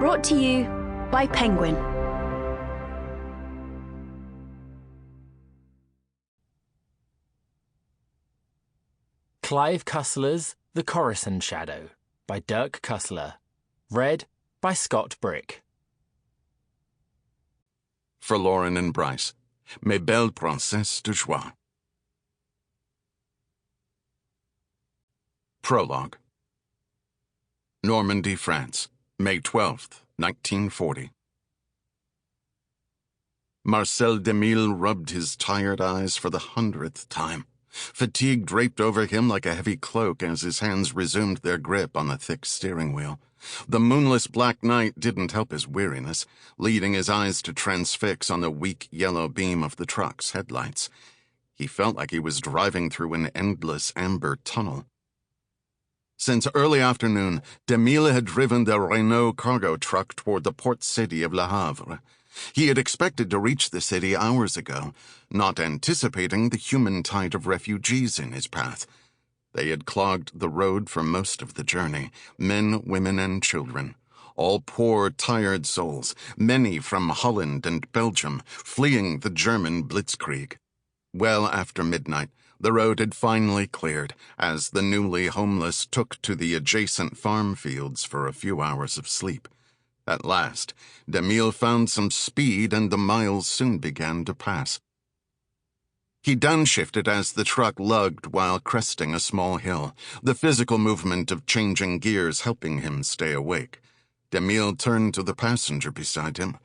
Brought to you by Penguin. Clive Cussler's The Corsican Shadow by Dirk Cussler. Read by Scott Brick. For Lauren and Bryce, Mes belles princesses de joie. Prologue. Normandy, France, May 12th, 1940. Marcel Demille rubbed his tired eyes for the 100th time. Fatigue draped over him like a heavy cloak as his hands resumed their grip on the thick steering wheel. The moonless black night didn't help his weariness, leading his eyes to transfix on the weak yellow beam of the truck's headlights. He felt like he was driving through an endless amber tunnel. Since early afternoon, Demille had driven the Renault cargo truck toward the port city of Le Havre. He had expected to reach the city hours ago, not anticipating the human tide of refugees in his path. They had clogged the road for most of the journey, men, women, and children. All poor, tired souls, many from Holland and Belgium, fleeing the German blitzkrieg. Well after midnight, the road had finally cleared, as the newly homeless took to the adjacent farm fields for a few hours of sleep. At last, Demille found some speed and the miles soon began to pass. He downshifted as the truck lugged while cresting a small hill, the physical movement of changing gears helping him stay awake. Demille turned to the passenger beside him,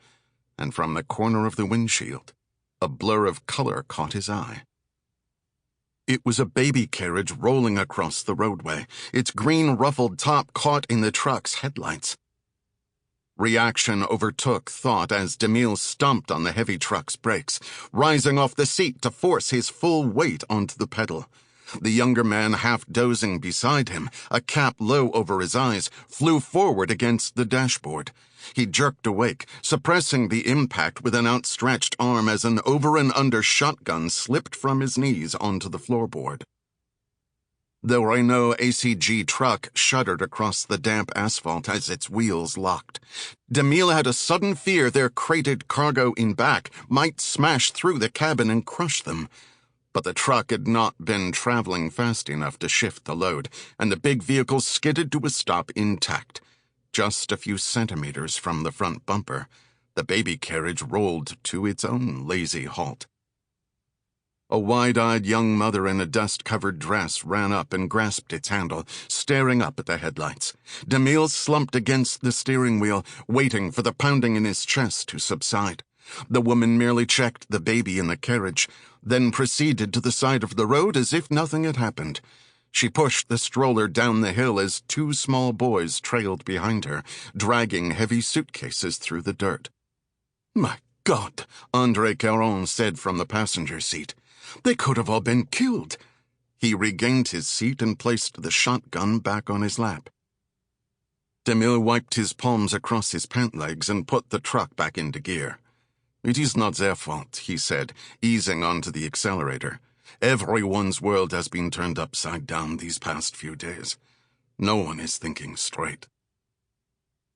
and from the corner of the windshield, a blur of color caught his eye. It was a baby carriage rolling across the roadway, its green ruffled top caught in the truck's headlights. Reaction overtook thought as Demille stomped on the heavy truck's brakes, rising off the seat to force his full weight onto the pedal. The younger man, half dozing beside him, a cap low over his eyes, flew forward against the dashboard. He jerked awake, suppressing the impact with an outstretched arm as an over-and-under shotgun slipped from his knees onto the floorboard. The Renault ACG truck shuddered across the damp asphalt as its wheels locked. Demille had a sudden fear their crated cargo in back might smash through the cabin and crush them. But the truck had not been traveling fast enough to shift the load, and the big vehicle skidded to a stop intact. Just a few centimeters from the front bumper, the baby carriage rolled to its own lazy halt. A wide-eyed young mother in a dust-covered dress ran up and grasped its handle, staring up at the headlights. Demille slumped against the steering wheel, waiting for the pounding in his chest to subside. The woman merely checked the baby in the carriage, then proceeded to the side of the road as if nothing had happened. She pushed the stroller down the hill as two small boys trailed behind her, dragging heavy suitcases through the dirt. "My God," André Caron said from the passenger seat. "They could have all been killed." He regained his seat and placed the shotgun back on his lap. Demille wiped his palms across his pant legs and put the truck back into gear. "It is not their fault," he said, easing onto the accelerator. "Everyone's world has been turned upside down these past few days. No one is thinking straight."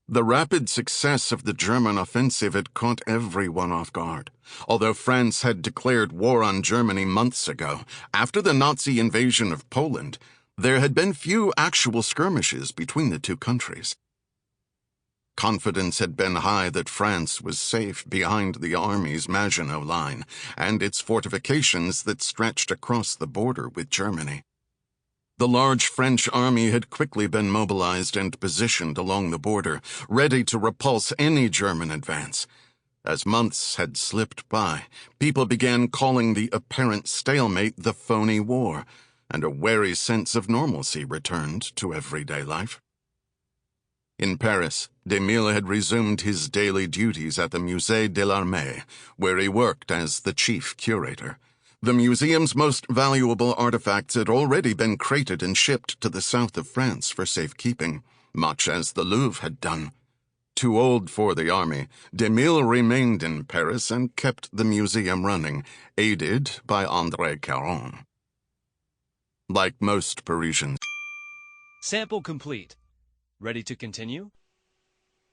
The rapid success of the German offensive had caught everyone off guard. Although France had declared war on Germany months ago, after the Nazi invasion of Poland, there had been few actual skirmishes between the two countries. Confidence had been high that France was safe behind the army's Maginot Line and its fortifications that stretched across the border with Germany. The large French army had quickly been mobilized and positioned along the border, ready to repulse any German advance. As months had slipped by, people began calling the apparent stalemate the phony war, and a wary sense of normalcy returned to everyday life. In Paris, Demille had resumed his daily duties at the Musée de l'Armée, where he worked as the chief curator. The museum's most valuable artifacts had already been crated and shipped to the south of France for safekeeping, much as the Louvre had done. Too old for the army, Demille remained in Paris and kept the museum running, aided by André Caron. Like most Parisians. Sample complete. Ready to continue?